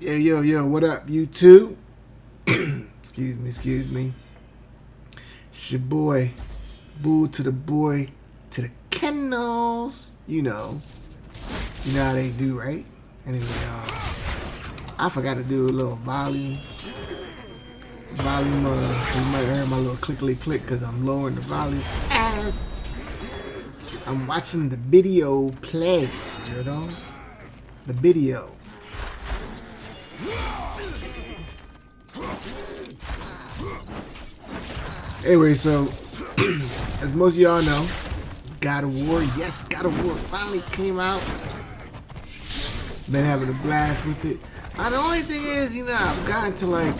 Yo, what up, YouTube? excuse me. It's your boy, Bull to the boy, to the kennels. You know how they do, right? Anyway, I forgot to do a little volume. You might hear my little clickly click because I'm lowering the volume as I'm watching the video play, you know? The video. Anyway, so as most of y'all know, God of War, yes, God of War finally came out. Been having a blast with it. The only thing is, I've gotten to like,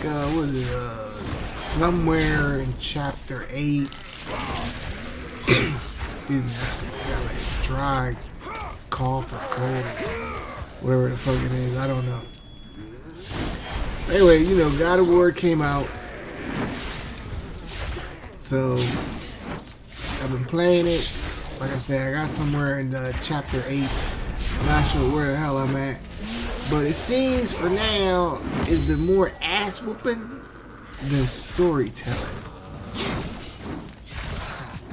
somewhere in chapter 8. Excuse me, I got like a dry cough or cold, whatever the fuck it is, I don't know. Anyway, God of War came out. So, I've been playing it. Like I said, I got somewhere in chapter 8. I'm not sure where the hell I'm at. But it seems for now, is the more ass whooping than storytelling.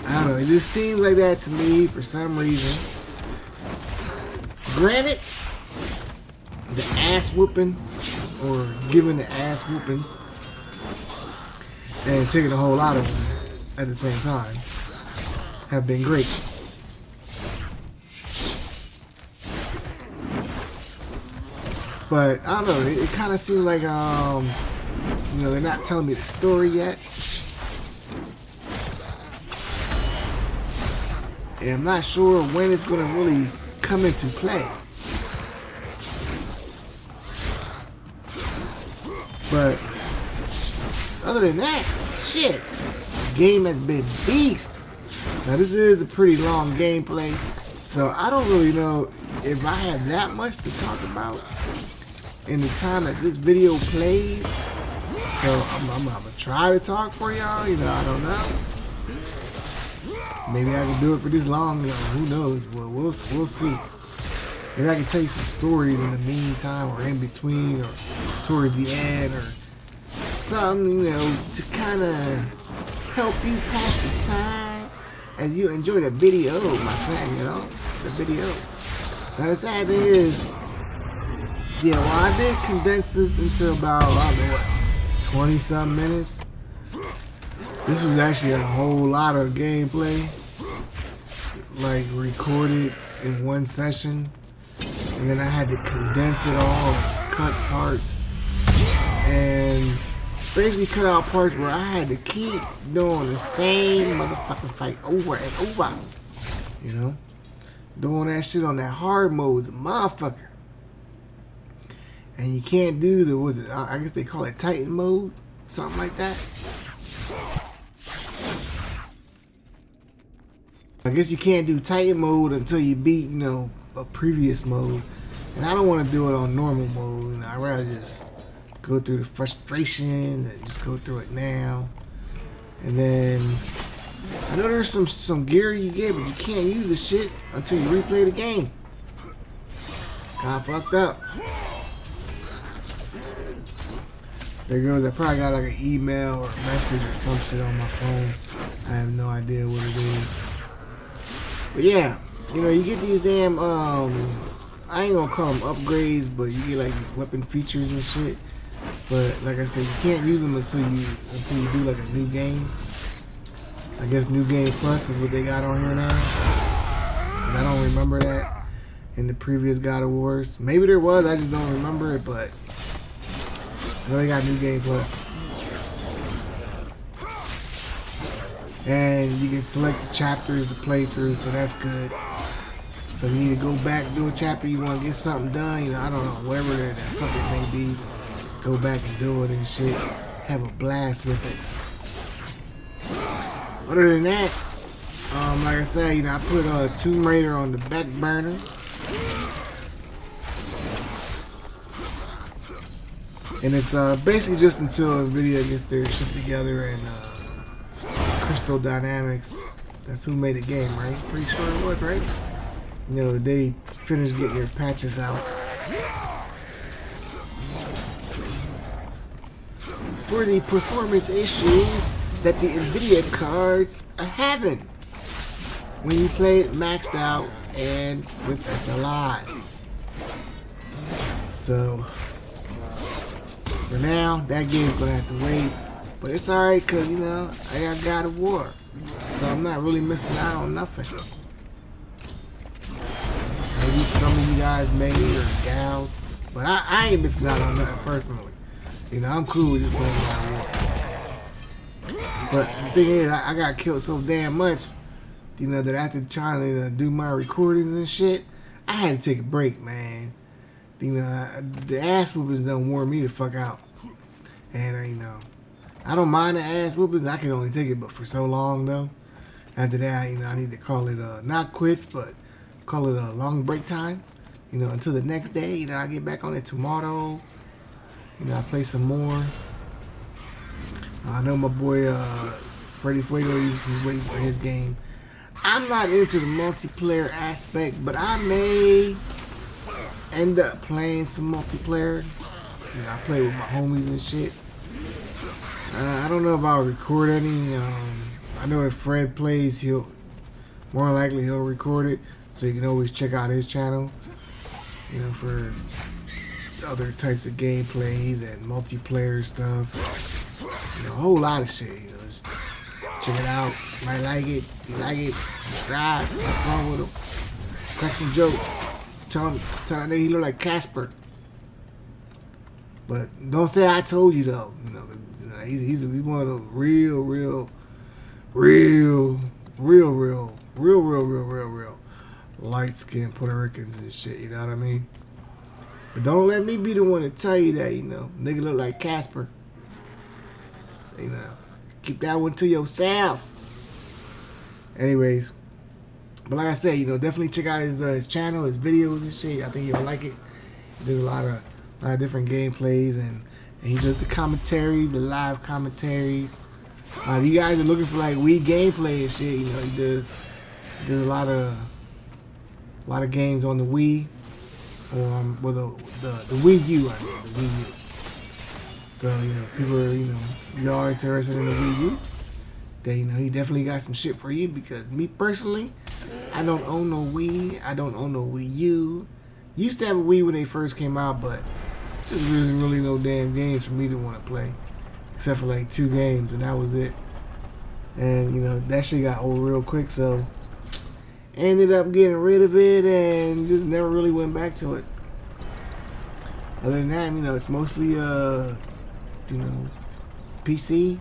I don't know, it just seems like that to me for some reason. Granted, the ass whooping, or giving the ass whoopings, and taking a whole lot of them at the same time, have been great. But I don't know, it kind of seems like they're not telling me the story yet. And I'm not sure when it's gonna really come into play. But other than that, shit, the game has been beast. Now this is a pretty long gameplay, so I don't really know if I have that much to talk about in the time that this video plays. So I'm gonna try to talk for y'all, I don't know. Maybe I can do it for this long, who knows? Well, we'll see. Maybe I can tell you some stories in the meantime, or in between, or towards the end, or something, to kind of help you pass the time as you enjoy the video, my friend, the video. Now the sad thing is, I did condense this into about, 20-something minutes. This was actually a whole lot of gameplay, like recorded in one session, and then I had to condense it all, cut parts, and basically cut out parts where I had to keep doing the same motherfucking fight over and over, doing that shit on that hard mode is a motherfucker. And you can't do the, I guess they call it Titan mode, something like that. I guess you can't do Titan mode until you beat, a previous mode. And I don't want to do it on normal mode. I'd rather just go through the frustration and just go through it now. And then I know there's some gear you get, but you can't use the shit until you replay the game. Kinda fucked up. There goes, I probably got like an email or a message or some shit on my phone. I have no idea what it is. But yeah, you get these damn, I ain't gonna call them upgrades, but you get like these weapon features and shit. But like I said, you can't use them until you do like a new game. I guess New Game Plus is what they got on here now. And I don't remember that in the previous God of Wars. Maybe there was, I just don't remember it, but I know they got New Game Plus. And you can select the chapters to play through, so that's good. So if you need to go back and do a chapter, you want to get something done, I don't know, whatever that fuck it may be, go back and do it and shit. Have a blast with it. Other than that, like I said, I put Tomb Raider on the back burner. And it's basically just until NVIDIA gets their shit together and Crystal Dynamics, that's who made the game, right? Pretty sure it was, right? They finished getting their patches out. for the performance issues that the NVIDIA cards are having when you play it maxed out and with SLI. So for now, that game's gonna have to wait, but it's alright because, you know, I got God of War, so I'm not really missing out on nothing. Maybe some of you guys may, or gals, but I ain't missing out on nothing personally. You know, I'm cool with just playing God of War. But the thing is, I got killed so damn much, you know, that after trying to do my recordings and shit, I had to take a break, man. You know, the ass whoopers done wore me the fuck out. And, you know, I don't mind the ass whoopers. I can only take it but for so long, though. After that, you know, I need to call it not quits, but call it a long break time. You know, until the next day, you know, I get back on it tomorrow. You know, I play some more. I know my boy Freddy Fuego, he's waiting for his game. I'm not into the multiplayer aspect, but I may end up playing some multiplayer. You know, I play with my homies and shit. I don't know if I'll record any. I know if Fred plays, more likely he'll record it, so you can always check out his channel. You know, for other types of gameplays and multiplayer stuff. You know, a whole lot of shit. You know, just check it out. You might like it. If you like it, subscribe. What's wrong with him? Crack some jokes. Tell that nigga he look like Casper. But don't say I told you though. You know, he's one of the real light skinned Puerto Ricans and shit. You know what I mean? But don't let me be the one to tell you that, you know, nigga look like Casper. You know, keep that one to yourself. Anyways, but like I said, you know, definitely check out his channel, his videos and shit. I think you'll like it. He does a lot of different gameplays, and he does the commentaries, the live commentaries. If you guys are looking for like Wii gameplay and shit, you know, he does a lot of games on the Wii, or the Wii U, I mean, the Wii U. So, you know, people are, you know, y'all are interested in the Wii U, then, you know, he definitely got some shit for you, because me personally, I don't own no Wii, I don't own no Wii U. Used to have a Wii when they first came out, but there's really no damn games for me to want to play, except for like 2 games, and that was it. And, you know, that shit got old real quick, so ended up getting rid of it and just never really went back to it. Other than that, you know, it's mostly you know, PC,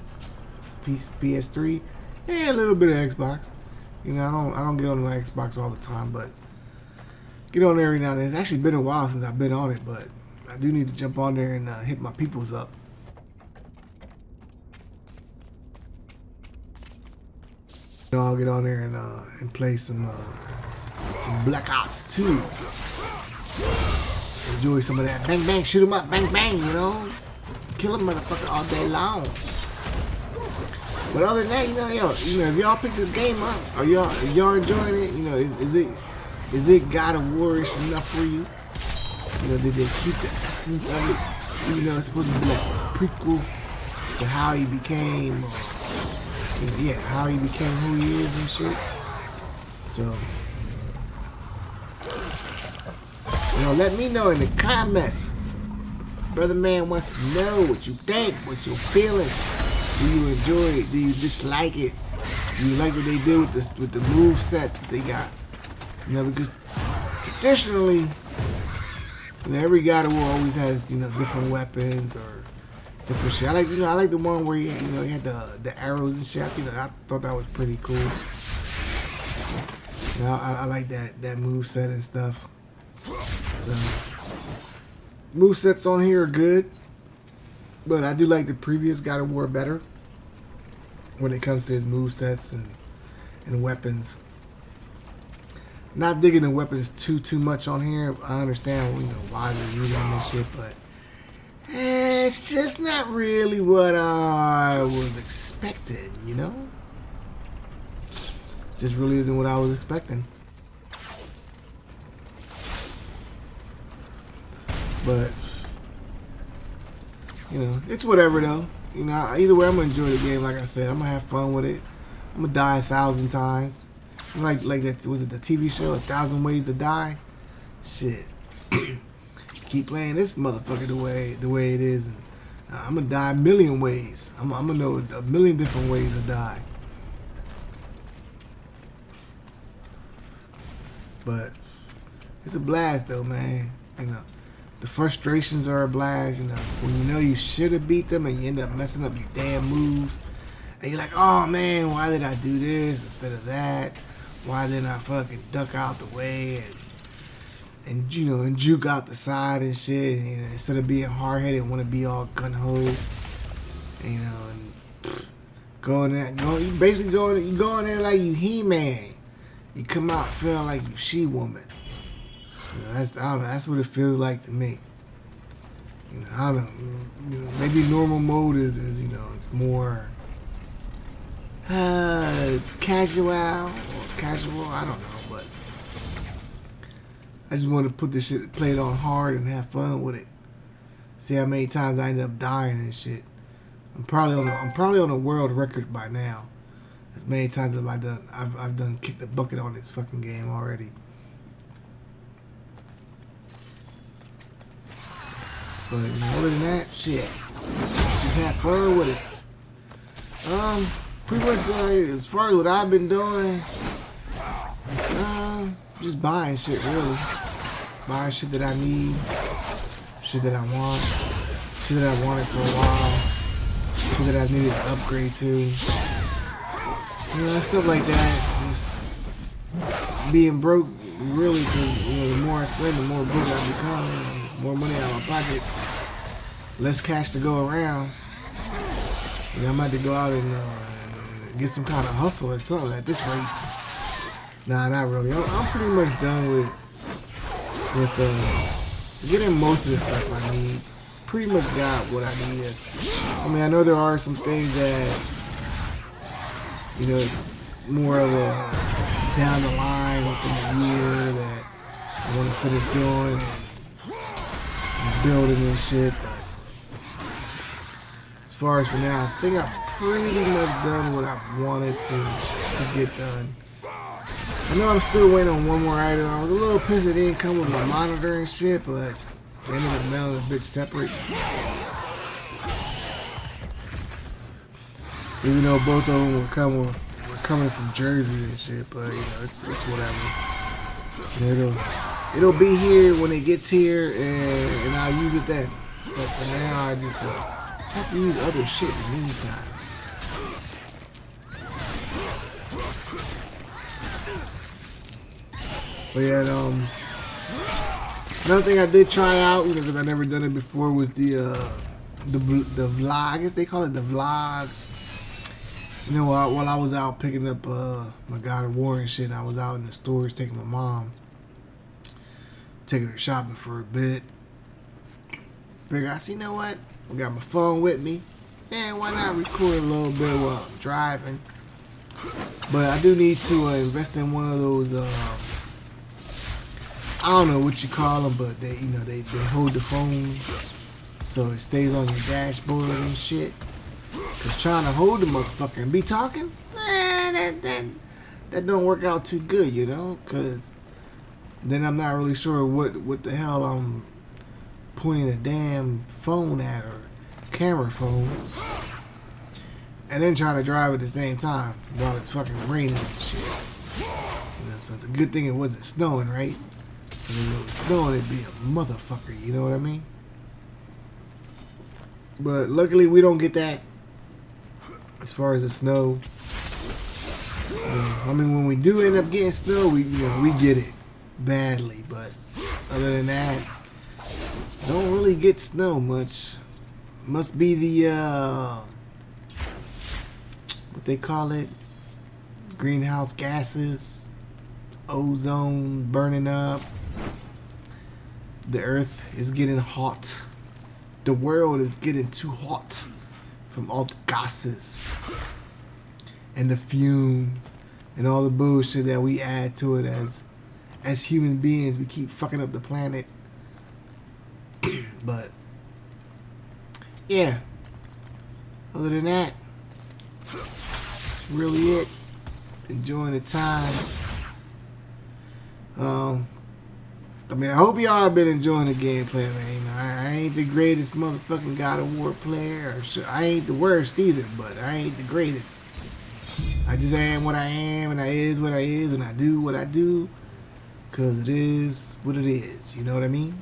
PS3, and a little bit of Xbox. You know, I don't get on my Xbox all the time, but get on there every now and then. It's actually been a while since I've been on it, but I do need to jump on there and hit my peoples up. You know, I'll get on there and play some Black Ops 2. Enjoy some of that. Bang bang, shoot 'em up, bang bang, you know. Kill a motherfucker all day long. But other than that, you know, if y'all pick this game up, are y'all enjoying it? You know, is it God of War-ish enough for you? You know, did they keep the essence of it? Even though it's supposed to be like a prequel to how he became, you know, yeah, how he became who he is and shit. So, you know, let me know in the comments. Brother man wants to know what you think, what's your feeling. Do you enjoy it? Do you dislike it? Do you like what they did with the move sets that they got? You know, because traditionally, you know, every God of War always has, you know, different weapons or different shit. I like the one where he had the arrows and shit. You know, I thought that was pretty cool. You know, I like that move set and stuff. So, movesets on here are good, but I do like the previous God of War better when it comes to his movesets and weapons. Not digging the weapons too much on here. I understand, you know, why they're using this shit, but it's just not really what I was expecting, you know? Just really isn't what I was expecting. But, you know, it's whatever though. You know, either way, I'm gonna enjoy the game. Like I said, I'm gonna have fun with it. I'm gonna die 1,000 times. Like that, was it the TV show, 1,000 Ways to Die? Shit. Keep playing this motherfucker the way it is, and I'm gonna die a million ways. I'm gonna know a million different ways to die. But it's a blast though, man. You know, the frustrations are a blast. You know, when you know you should have beat them and you end up messing up your damn moves, and you're like, oh man, why did I do this instead of that? Why didn't I fucking duck out the way and you know, and juke out the side and shit? And, you know, instead of being hard headed, want to be all gun ho. You know, and go in there, you basically go in there like you He-Man. You come out feeling like you She-Woman. You know, I don't know, that's what it feels like to me. You know, I don't know. You know, maybe normal mode is you know, it's more casual, I don't know, but I just want to put this shit, play it on hard and have fun with it. See how many times I end up dying and shit. I'm probably on a world record by now. As many times have I done, I've done kicked the bucket on this fucking game already. But you know, other than that, shit, just have fun with it. Pretty much as far as what I've been doing, just buying shit really. Buying shit that I need, shit that I want, shit that I wanted for a while, shit that I needed to upgrade to. You know, stuff like that. Just being broke, really, because you know, the more I spend, the more broke I become. More money out of my pocket, less cash to go around. You know, I'm about to go out and get some kind of hustle or something at this rate. Nah, not really. I'm pretty much done with getting most of the stuff I need. Pretty much got what I need. I mean, I know there are some things that, you know, it's more of a down the line within a year that I want to finish doing and building and shit. But as far as for now, I think I've pretty much done what I wanted to get done. I know I'm still waiting on one more item. I was a little pissed it didn't come with my monitor and shit, but they ended up mailing a bit separate. Even though both of them were coming from Jersey and shit, but you know, it's whatever. You know, it'll be here when it gets here, and I'll use it then. But for now, I just have to use other shit in the meantime. But yeah, another thing I did try out, you know, because I never done it before, was the vlog. I guess they call it the vlogs. You know, while I was out picking up my God of War and shit, I was out in the stores taking my mom, taking her shopping for a bit. Figure I said, you know what? I got my phone with me. Yeah, why not record a little bit while I'm driving? But I do need to invest in one of those. I don't know what you call them, but they, you know, they hold the phone so it stays on your dashboard and shit. Cause trying to hold the motherfucker and be talking, that don't work out too good, you know. Cause then I'm not really sure what the hell I'm pointing a damn phone at, or camera phone, and then trying to drive at the same time while it's fucking raining and shit. You know, so it's a good thing it wasn't snowing, right? If it was snowing, it'd be a motherfucker, you know what I mean? But luckily we don't get that as far as the snow. I mean, when we do end up getting snow, we get it badly, but other than that, don't really get snow much. Must be the what they call it, greenhouse gases, ozone burning up. The earth is getting hot. The world is getting too hot from all the gases and the fumes and all the bullshit that we add to it as human beings. We keep fucking up the planet. But yeah, other than that, that's really it. Enjoying the time. I mean, I hope y'all have been enjoying the gameplay, man. You know, I ain't the greatest motherfucking God of War player. I ain't the worst either, but I ain't the greatest. I just am what I am, and I is what I is, and I do what I do, because it is what it is. You know what I mean?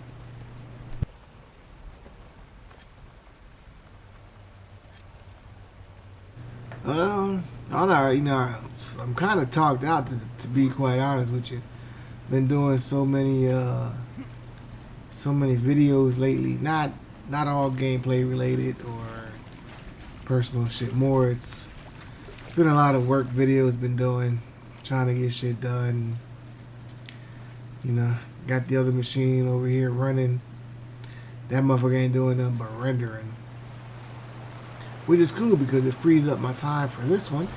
I don't know, you know, I'm kind of talked out to be quite honest with you. Been doing so many videos lately. Not all gameplay related or personal shit. More it's been a lot of work videos. Been doing, trying to get shit done. You know, got the other machine over here running. That motherfucker ain't doing nothing but rendering. Which is cool because it frees up my time for this one.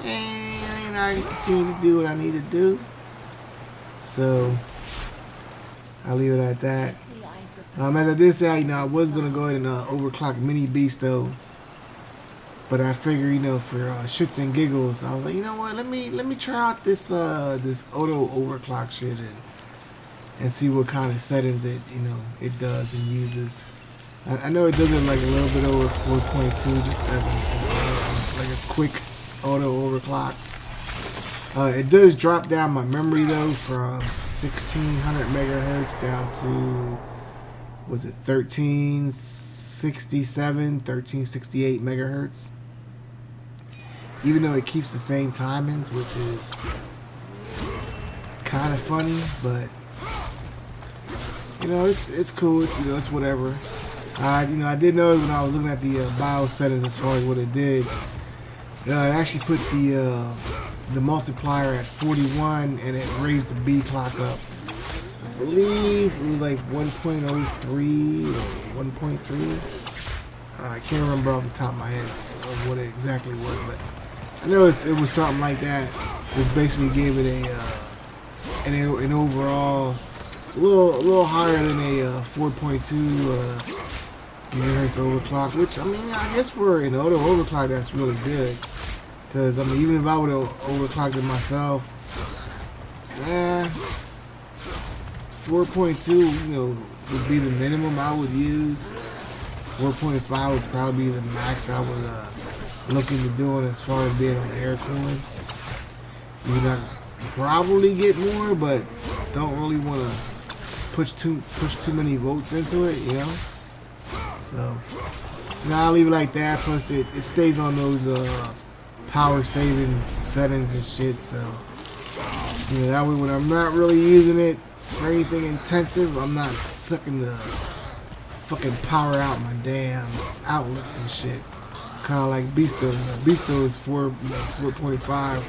And I continue to do what I need to do. So, I'll leave it at that. As I did say, you know, I was going to go ahead and overclock Mini Beast though. But I figure, you know, for shits and giggles, I was like, you know what, let me try out this this auto overclock shit and see what kind of settings it does and uses. I know it does it like a little bit over 4.2, just as like a quick auto overclock. It does drop down my memory though from 1600 megahertz down to, was it 1367, 1368 megahertz. Even though it keeps the same timings, which is kind of funny, but you know, it's cool. It's, you know, it's whatever. You know, I did notice when I was looking at the BIOS settings as far as what it did. It actually put the multiplier at 41 and it raised the B clock up. I believe it was like 1.03 or 1.3. I can't remember off the top of my head of what it exactly was, but I know it was something like that. Which basically gave it an overall a little higher than a 4.2 gigahertz overclock, which I mean, I guess for an auto overclock that's really good. Because I mean, even if I would have overclocked it myself, 4.2, you know, would be the minimum I would use. 4.5 would probably be the max I would look into doing as far as being on air cooling. You know, probably get more, but don't really want to push too many volts into it, you know. So, you know, I'll leave it like that. Plus, it stays on those power saving settings and shit. So, you know, that way when I'm not really using it for anything intensive, I'm not sucking the fucking power out my damn outlets and shit. Kind of like Beasto. You know, Beasto is 4.5,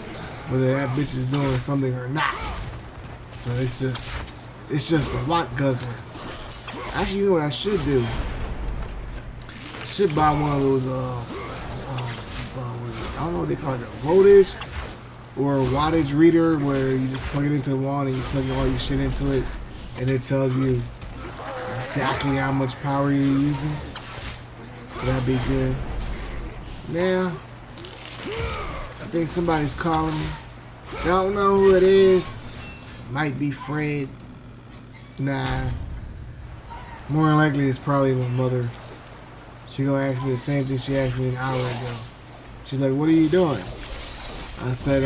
whether that bitch is doing something or not. So it's just a watt guzzler. Actually, you know what I should do? I should buy one of those I don't know what they call it, a voltage or a wattage reader, where you just plug it into the wall and you plug all your shit into it, and it tells you exactly how much power you're using. So that'd be good. Now, I think somebody's calling me. Don't know who it is. Might be Fred. Nah. More than likely, it's probably my mother. She gonna ask me the same thing she asked me an hour ago. She's like, "What are you doing?" I said,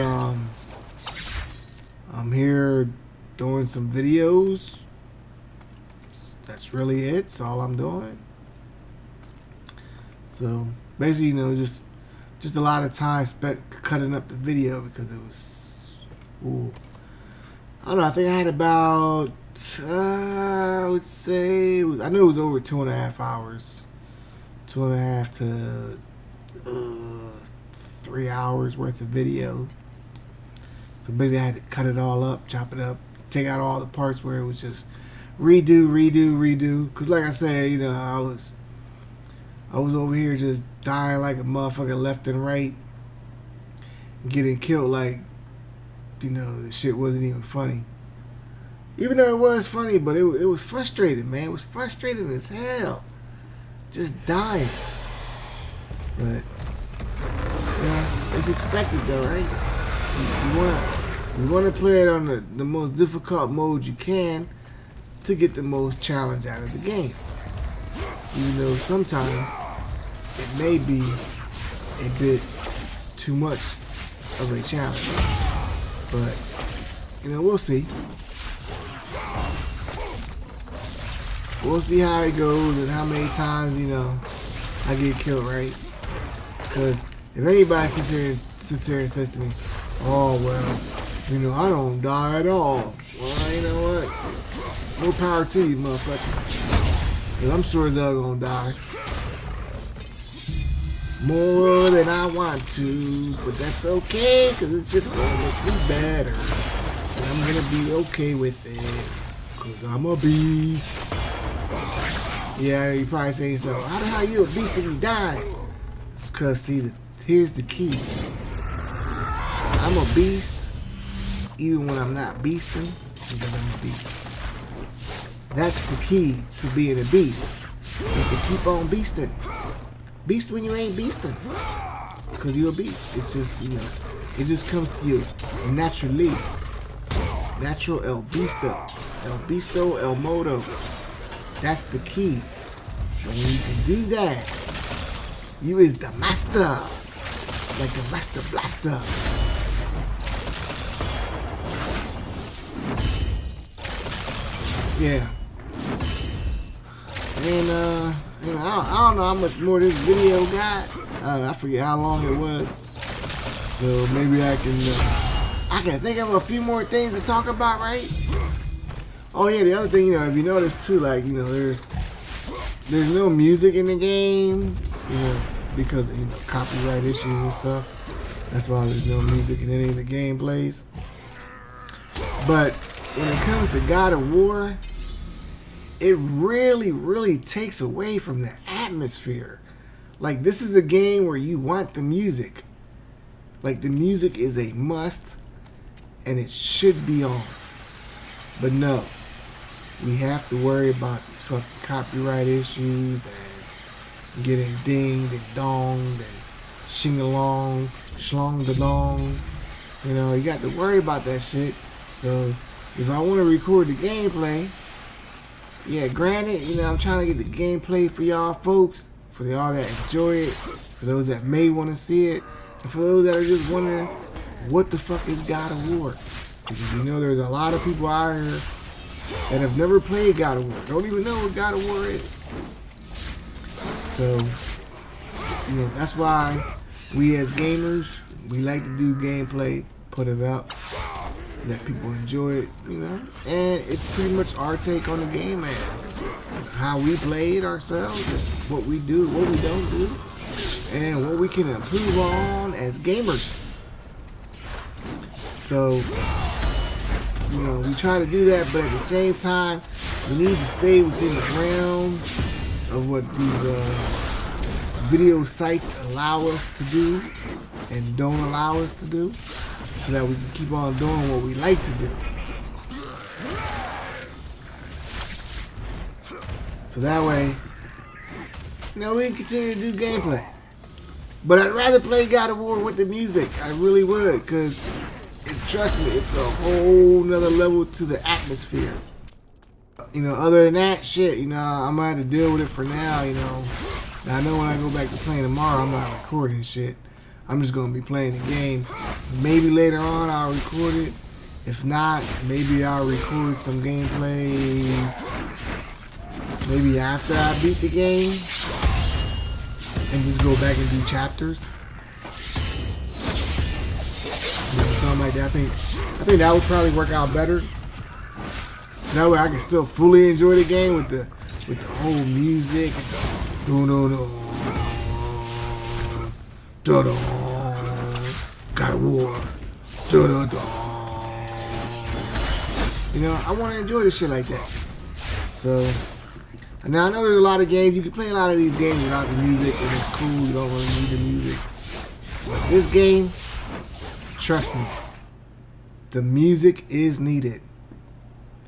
"I'm here doing some videos. That's really it. That's all I'm doing." So basically, you know, just a lot of time spent cutting up the video because it was, ooh, I don't know. I think I had about, I would say, I knew it was over 2.5 hours, 2.5 to 3 hours worth of video. So basically, I had to cut it all up, chop it up, take out all the parts where it was just redo. Cause like I said, you know, I was over here just dying like a motherfucker left and right, getting killed like, you know, the shit wasn't even funny. Even though it was funny, but it was frustrating, man. It was frustrating as hell. Just dying. But it's expected though, right? You wanna play it on the most difficult mode you can to get the most challenge out of the game. Even though sometimes it may be a bit too much of a challenge. But, we'll see. We'll see how it goes and how many times, I get killed, right? Because if anybody sits here and says to me, oh, well, I don't die at all. Well, you know what? More power to you, motherfucker. Because I'm sure they're going to die. More than I want to, but that's okay, because it's just going to make me better. And I'm going to be okay with it, because I'm a beast. Yeah, you probably say so. How the hell you a beast and you die? It's because, see, here's the key. I'm a beast, even when I'm not beasting, because I'm a beast. That's the key to being a beast. You can keep on beasting. Beast when you ain't beasting, because you're a beast. It's just, it just comes to you naturally. Natural El Beasto. El Beasto, El Modo. That's the key. And when you can do that, you is the master. Like the Master Blaster. Yeah. And, I don't know how much more this video got. I forget how long it was. So maybe I can think of a few more things to talk about, right? Oh yeah, the other thing, if you notice too, like, there's no music in the game, because of, copyright issues and stuff. That's why there's no music in any of the gameplays. But when it comes to God of War, it really, really takes away from the atmosphere. Like, this is a game where you want the music. Like, the music is a must, and it should be on. But no, we have to worry about these fucking copyright issues and getting dinged and donged and shing-along, shlong-da-dong. You got to worry about that shit. So, if I want to record the gameplay, yeah, granted, I'm trying to get the gameplay for y'all folks, for y'all that enjoy it, for those that may want to see it, and for those that are just wondering, what the fuck is God of War? Because there's a lot of people out here that have never played God of War, don't even know what God of War is. So, that's why we as gamers, we like to do gameplay, put it up, let people enjoy it, and it's pretty much our take on the game and how we play it ourselves, and what we do, what we don't do, and what we can improve on as gamers. So, we try to do that, but at the same time, we need to stay within the realm of what these video sites allow us to do and don't allow us to do, so that we can keep on doing what we like to do. So that way, we can continue to do gameplay. But I'd rather play God of War with the music. I really would, because, trust me, it's a whole nother level to the atmosphere. Other than that, shit, I'm gonna have to deal with it for now, I know when I go back to playing tomorrow, I'm not recording shit. I'm just gonna be playing the game. Maybe later on I'll record it. If not, maybe I'll record some gameplay maybe after I beat the game and just go back and do chapters. Something like that. I think that would probably work out better. So that way I can still fully enjoy the game with the whole music. God of War. I want to enjoy this shit like that. So, now I know there's a lot of games. You can play a lot of these games without the music, and it's cool. You don't really need the music. But this game, trust me, the music is needed.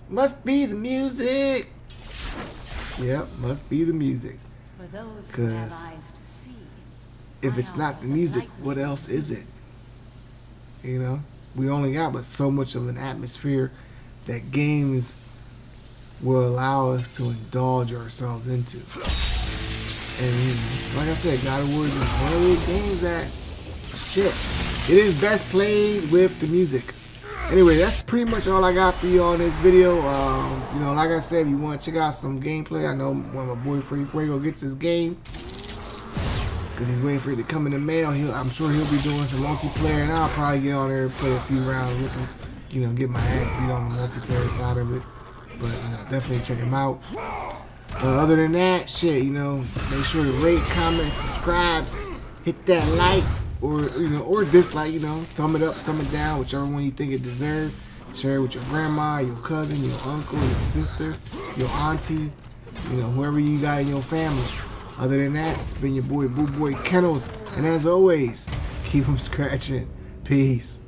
Must be the music. Yep, must be the music. Because if it's not the music, what else is it? You know, we only got but so much of an atmosphere that games will allow us to indulge ourselves into. And like I said, God of War is one of those games that, shit, it is best played with the music. Anyway, that's pretty much all I got for you on this video. You know, like I said, if you want to check out some gameplay, I know when my boy Freddy Fuego gets his game, because he's waiting for it to come in the mail. I'm sure he'll be doing some multiplayer, and I'll probably get on there and play a few rounds with him. You know, get my ass beat on the multiplayer side of it. But you know, definitely check him out. Other than that, shit, you know, make sure to rate, comment, subscribe, hit that like, or you know, or dislike, you know, thumb it up, thumb it down, whichever one you think it deserves. Share it with your grandma, your cousin, your uncle, your sister, your auntie, you know, whoever you got in your family. Other than that, it's been your boy BULLBOYKENNELS, and as always, keep them scratching. Peace.